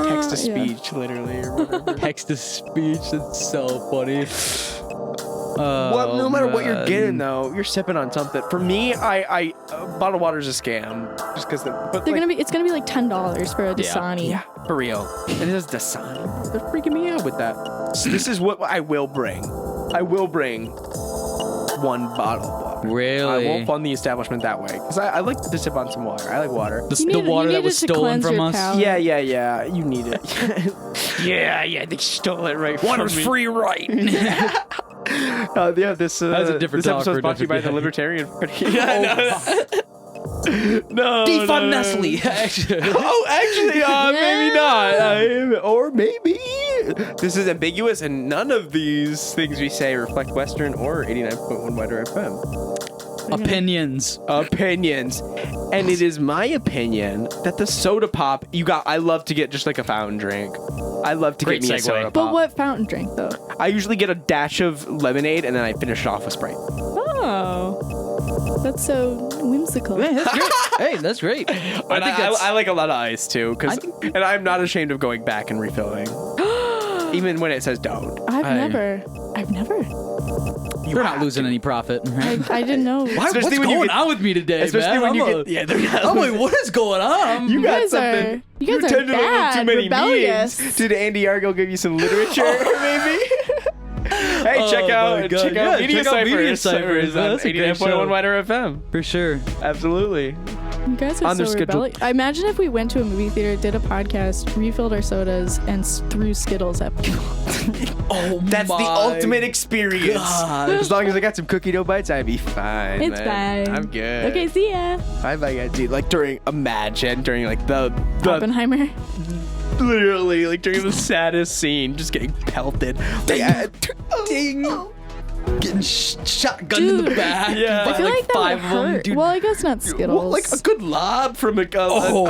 text to speech, literally, or whatever. Text to speech. That's so funny. Well, no matter what you're man. getting, though, you're sipping on something. For me, I bottled water's a scam, just because. It's gonna be like $10 for a Dasani. Yeah, for real. It is Dasani. They're freaking me out with that. So this is what I will bring. I will bring one bottle of water. Really? I won't fund the establishment that way because I like to sip on some water. I like water. The, You the need- water you that was needed to stolen cleanse from your us. palate. Yeah. You need it. yeah. They stole it right from me. Water's free, right? Yeah, this That's a different this talk episode's for a brought to you by different the day. Libertarian Party. No. Defund Nestle. Actually. Oh, actually, maybe not. Or maybe. This is ambiguous, and none of these things we say reflect Western or 89.1 WIDR FM. Opinions. Opinions. And it is my opinion that the soda pop, I love to get just like a fountain drink. I love to Great get me a segue. soda pop. But what fountain drink though? I usually get a dash of lemonade, and then I finish it off with Sprite. Oh, that's so whimsical. Man, that's great. Hey, that's great. And I like a lot of ice too, and I'm not ashamed of going back and refilling, even when it says don't. I've never. You're not losing any profit. Right? I didn't know. What's Especially when you going get- on with me today, Especially man? when I'm you get I'm like, what is going on? You got guys something. are- you guys are attended a little bad, too many rebellious. meetings. Did Andy Argo give you some literature, maybe? Hey, check Oh out my God. Yeah, Media check out Media Ciphers Ciphers. on That's a great 89.1 show. WIDR FM. For sure. Absolutely. You guys are On their so schedule. rebellious. I imagine if we went to a movie theater, did a podcast, refilled our sodas, and threw Skittles at people. Oh, That's the ultimate experience. God. As long as I got some cookie dough bites, I'd be fine. It's man. fine. I'm good. Okay, see ya. Bye, dude. Like during like the Oppenheimer. literally like during the saddest scene, just getting pelted. Ding. Getting shotgunned in the Dude. back. Yeah. by I feel like that five would of them, hurt. dude. Well, I guess not Skittles. Well, like a good lob from a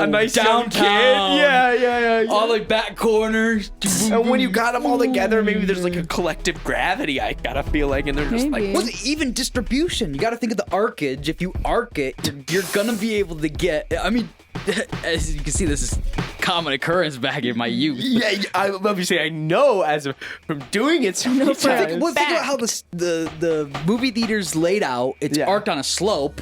nice young kid. downtown. Yeah. all like back corners. And when you got them all together, maybe there's like a collective gravity. I gotta feel like, and they're just Maybe. like, What's even distribution? You got to think of the arcage. If you arc it, you're gonna be able to get. I mean, as you can see, this is common occurrence back in my youth. yeah. I love you say I know from doing it so many for a times. Well, think about how the movie theater's laid out. It's Yeah. arced on a slope.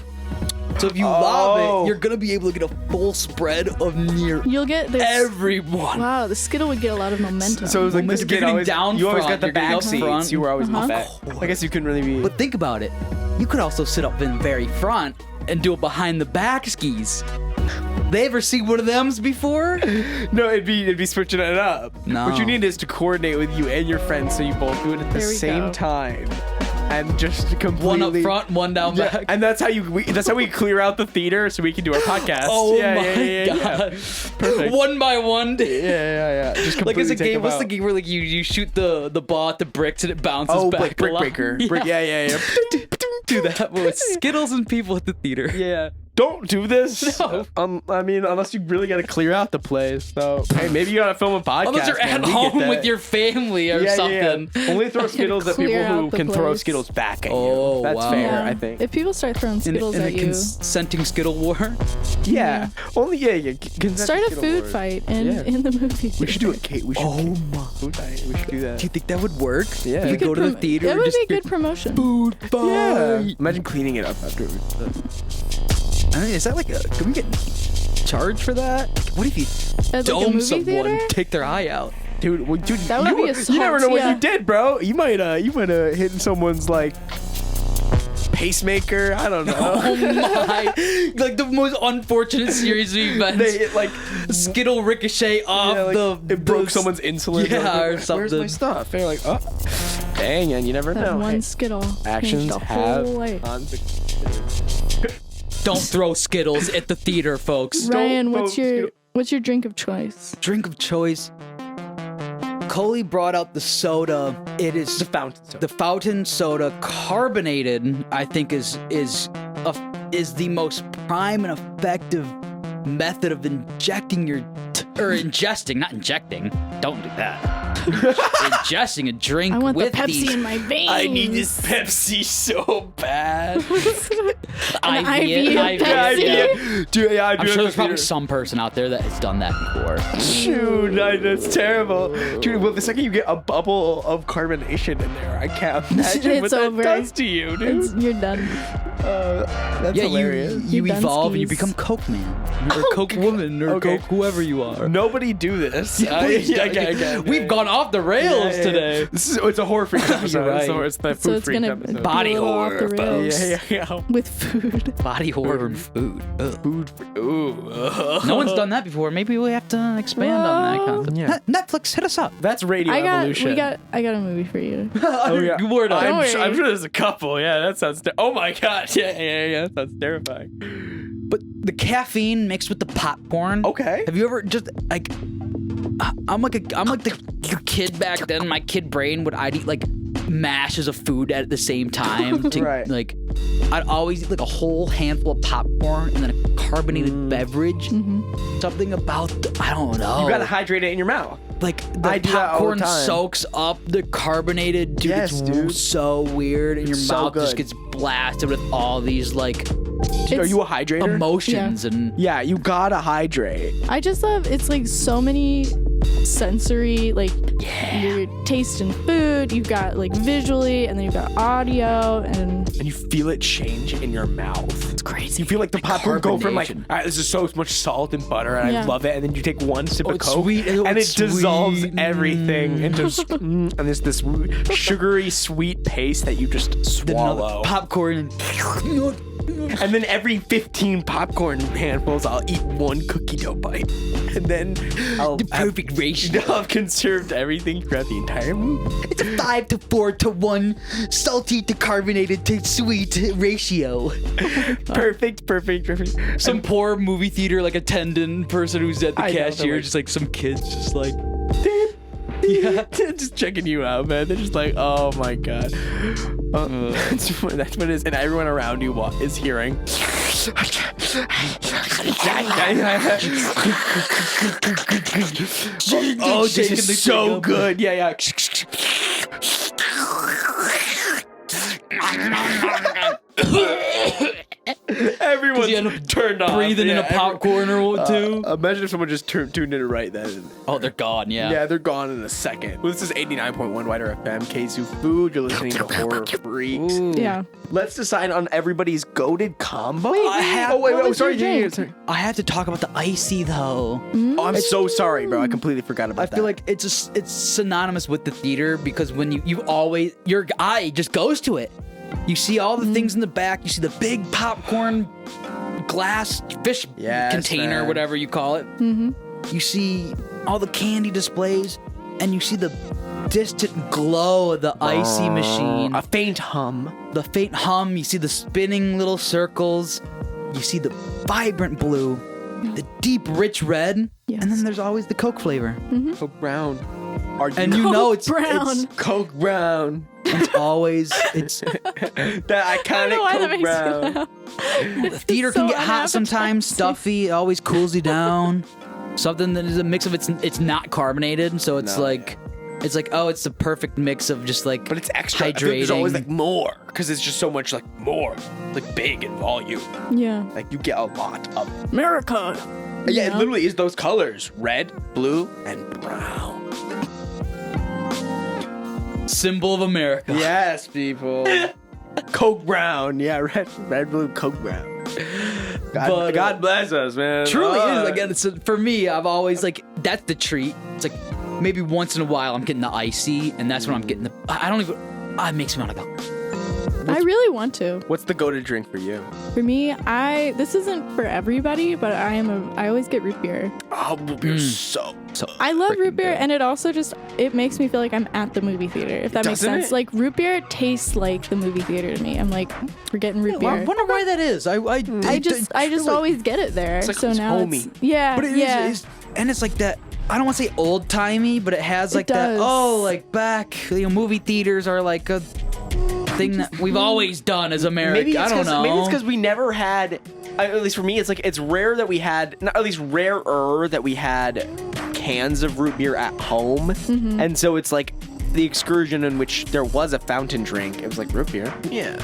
So if you lob Oh. it, you're gonna be able to get a full spread of near You'll get this. everyone. Wow, the Skittle would get a lot of momentum. So it was like Momentum. this kid You're always getting down you always front, got the you're getting back up seats. front. You were always in the back. Uh-huh. I guess you couldn't really be. But think about it. You could also sit up in the very front and do a behind the back skis. They ever see one of them's before? No, it'd be switching it up. No. What you need is to coordinate with you and your friends so you both do it at the There we same go. time. And just completely One up front, one down Yeah, back. and that's how we clear out the theater so we can do our podcast. Oh yeah, my yeah. god! Perfect. One by one. Yeah. Just Like it's a completely take game. them What's the out. game where like you shoot the ball at the bricks and it bounces Oh, back? brick a lot? breaker. Yeah. Yeah. Do that with Skittles and people at the theater. Yeah. Don't do this. No. I mean, unless you really got to clear out the place. So, hey, maybe you got to film a podcast. Unless you're man. at We get home that. with your family or something. Yeah. Only throw Skittles at people Clear who out the can throw place. Skittles back at Oh, you. That's wow. fair, Yeah. I think. If people start throwing In Skittles a at you, consenting Skittle war. Yeah. Only start a food fight in the movie theater. We should do a cake. We should my! food fight. We should do that. Do you think that would work? Yeah. If we go to the theater That and would just be a good promotion. food fight. Yeah. Imagine cleaning it up after. I mean, is that like a? Can we get charged for that? What if you At like a dome movie someone, theater? take their eye out? Dude, That would be you never know assault, what yeah. you did, bro. You might have hit someone's like pacemaker. I don't know. Oh my! Like the most unfortunate series of events. They hit, like Skittle ricochet off yeah, like, it broke someone's insulin. Yeah, They're or like, Where's my something. stuff? They're like, oh, dang, and you never That know. one Hey, Skittle actions changed the have whole life. consequences. Don't throw Skittles at the theater, folks. Ryan, Don't what's your drink of choice? Drink of choice. Coley brought out the soda. It is The fountain soda. the fountain soda carbonated. I think is the most prime and effective method of injecting ingesting, not injecting. Don't do that. Ingesting a drink I want the with Pepsi these in my veins. I need this Pepsi so bad. An IV IV of Pepsi. Dude, yeah, I do. I'm sure at there's the probably theater. some person out there that has done that before. Shoot, that's terrible. Dude, well, the second you get a bubble of carbonation in there, I can't imagine It's what that over. does to you, dude. You're done. That's Yeah, hilarious. you You're evolve and you Dunskies. become Coke Man or Coke Woman or Okay. Coke whoever you are. Nobody do this. Please don't. We've gone off the rails today. It's a horror freak episode. right. It's the So food it's freak gonna episode. Body be a little off horror, the rails Yeah. with food. Body horror and food. Ugh. Food. Ooh. No one's done that before. Maybe we have to expand on that concept. Yeah. Netflix, hit us up. That's radio evolution. I got a movie for you. Oh, yeah. Word on. Don't worry. I'm sure there's a couple. Yeah, that sounds. Oh my god. Yeah. That sounds terrifying. But the caffeine mixed with the popcorn. Okay. Have you ever just like? I'm like the kid back then. My kid brain I'd eat like mash as a food at the same time. To, Right. Like, I'd always eat like a whole handful of popcorn and then a carbonated beverage. Something about I don't know. You gotta hydrate it in your mouth. Like the I do that all the popcorn time. soaks up the carbonated. Dude, Yes, it's dude. so weird, and your It's so mouth just good. gets blasted with all these like Are you a hydrator? emotions and. Yeah, you gotta hydrate. I just love it's like so many sensory, like you're tasting food, you've got like visually, and then you've got audio, and And you feel it change in your mouth. It's crazy. You feel like the popcorn go from like, carbonation. all right, this is so much salt and butter, and I Yeah. love it. And then you take one sip of it's Coke, sweet. Oh, and it it's dissolves sweet. everything into and there's this sugary sweet paste that you just Then another swallow. popcorn and. And then every 15 popcorn handfuls, I'll eat one cookie dough bite, and then I'll The perfect ratio. I'll have conserved everything throughout the entire movie. It's a 5 to 4 to 1 salty to carbonated to sweet ratio. Perfect. Some poor movie theater like attendant person who's at the I know, they're cashier, like- just like some kids, just like. Yeah, just checking you out, man. They're just like, oh my god. That's what it is, and everyone around you is hearing. Oh, this shaking is the so thing up. good. Yeah. Everyone's you end up turned off. Breathing in a Yeah, popcorn or two. Imagine if someone just tuned in right then. Oh, they're gone, yeah. Yeah, they're gone in a second. Well, this is 89.1 WIDR FM, Kzoo Food. You're listening to Horror Freaks. yeah. Let's decide on everybody's goated combo. I have- Oh, wait, what oh, was sorry. your Yeah, drink? sorry. I have to talk about the icy though. Oh, I'm so sorry, bro. I completely forgot about I that. feel like it's synonymous with the theater because when you always your eye just goes to it. You see all the things in the back. You see the big popcorn glass fish Yes, container, man. whatever you call it. Mm-hmm. You see all the candy displays, and you see the distant glow of the icy machine. A faint hum. The faint hum. You see the spinning little circles. You see the vibrant blue, the deep, rich red, Yes. and then there's always the Coke flavor. Coke Brown. Are you And you know it's Brown. Coke Brown. It's always it's That I don't know iconic why that Coke makes Brown. me laugh. the theater so can get hot sometimes, unappetizing. stuffy. It always cools you down. Something that is a mix of it's not carbonated, so it's No. like it's like oh, it's the perfect mix of just like But it's extra. I feel like hydrating. there's always like more because it's just so much like more, like big in volume. Yeah. Like you get a lot of. America. Yeah, it Yeah. literally is those colors: red, blue, and brown. symbol of America. Yes, people. Coke Brown. Yeah, red, blue, Coke Brown. God bless us, man. Truly Ah. is. Again, it's for me. I've always like that's the treat. It's like maybe once in a while I'm getting the icy, and that's when I'm getting the. I don't even. It makes me want to go. I really want to. What's the go-to drink for you? For me, this isn't for everybody, but I always get root beer. Oh, root beer's so. I love freaking root beer, good. and it also it makes me feel like I'm at the movie theater, if that makes Doesn't sense. it? Like root beer tastes like the movie theater to me. I'm like, we're getting root I beer. wonder why that is. I just truly- always get it there. It's like so it's now homey. it's yeah, But it yeah. is, and it's like that. I don't want to say old timey, but it has like that. does. Oh, like back, movie theaters are like a thing that we've always done as America. Maybe I it's don't know. Maybe it's because we never had. At least for me, it's like it's rare that we had. Not, at least rarer that we had cans of root beer at home, and so it's like the excursion in which there was a fountain drink. It was like root beer. Yeah.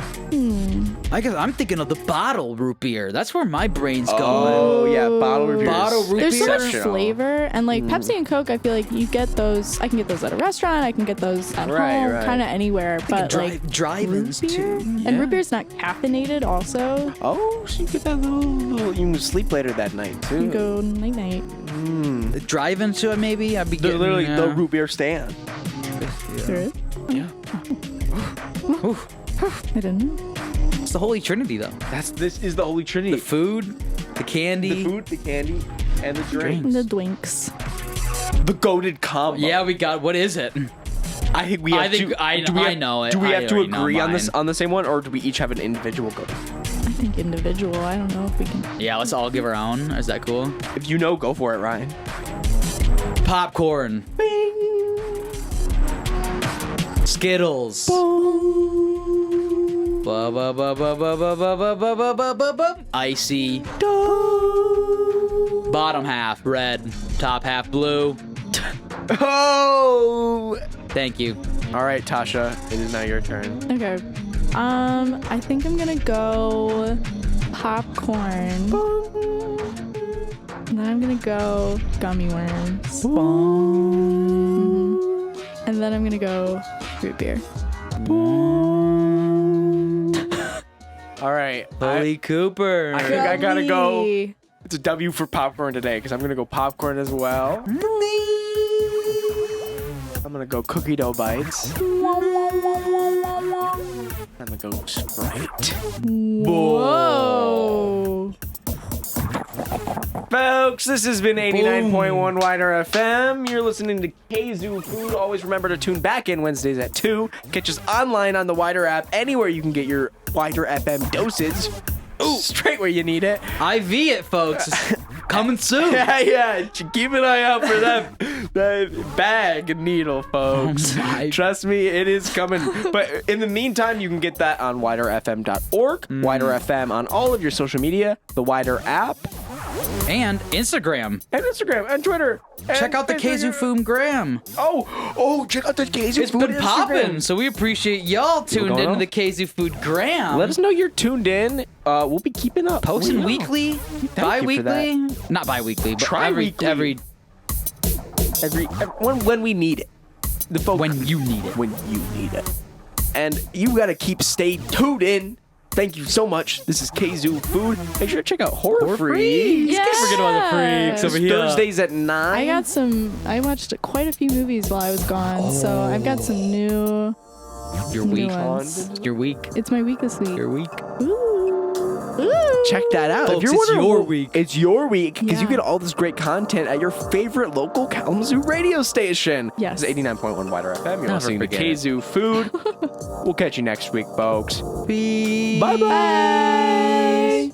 I guess I'm thinking of the bottle root beer. That's where my brain's going. Oh yeah, bottle root beer. Bottle root There's so beer. much Exceptional. flavor, and like Pepsi and Coke, I feel like you get those. I can get those at a restaurant. I can get those at Right, home, right. kind of anywhere. But like drive-ins root beer, too. and root beer's not caffeinated. Also, Oh, so you get that little. You can sleep later that night too. you go night night. The drive-ins too, maybe. I'd be They're getting literally the root beer stand. There is? Yeah. I didn't know. It's the Holy Trinity, though. This is the Holy Trinity. The food, the candy. The food, the candy, and the drink. And the dwinks. The goated combo. Yeah, we got. What is it? I think we have to. I do we have- know it. Do we I have to already know agree on mine. the same one, or do we each have an individual goat? I think individual. I don't know if we can. Yeah, let's all give our own. Is that cool? If you know, go for it, Ryan. Popcorn. Skittles. Icy. Bottom half red, top half blue. Oh! Thank you. All right, Tasha, it is now your turn. Okay. I think I'm gonna go popcorn. And then I'm gonna go gummy worms. And then I'm gonna go root beer. All right, Holy Cooper. I think I gotta go. Gummy. It's a W for popcorn today because I'm gonna go popcorn as well. I'm gonna go cookie dough bites. I'm gonna go Sprite. Whoa. Folks, this has been 89.1 WIDR FM. You're listening to Kzoo Food. Always remember to tune back in Wednesdays at 2. Catch us online on the WIDR app, anywhere you can get your WIDR FM dosage. Ooh, straight where you need it. IV it, folks. It's coming soon. Yeah. Keep an eye out for that bag needle, folks. Trust me, it is coming. But in the meantime, you can get that on widrfm.org, WIDR FM on all of your social media, the WIDR app, And Instagram. and Instagram, and Twitter. Check out the Kzoo Food Gram. Oh, check out the Kzoo It's Food been Instagram. popping, so we appreciate y'all tuned going into on? the Kzoo Food Gram. Let us know you're tuned in. We'll be keeping up. Posting We will. weekly, you for bi-weekly, not bi-weekly, but Tri-weekly. every when we need it. The folks, when you need it. when you need it. And you gotta stay tuned in. Thank you so much. This is Kzoo Food. Make sure to check out Horror Freaks. Yeah. Can't forget about the freaks over here. Thursdays at 9. I watched quite a few movies while I was gone, so I've got some new Your new week. ones. Your week. It's my week this week. Your week. Ooh. check that out. Folks, if you're it's wondering, your week. It's your week because you Yeah. get all this great content at your favorite local Kalamazoo radio station. Yes. It's 89.1 WIDR FM. You're Never listening to forget it. Kzoo Food. We'll catch you next week, folks. Peace. Bye-bye.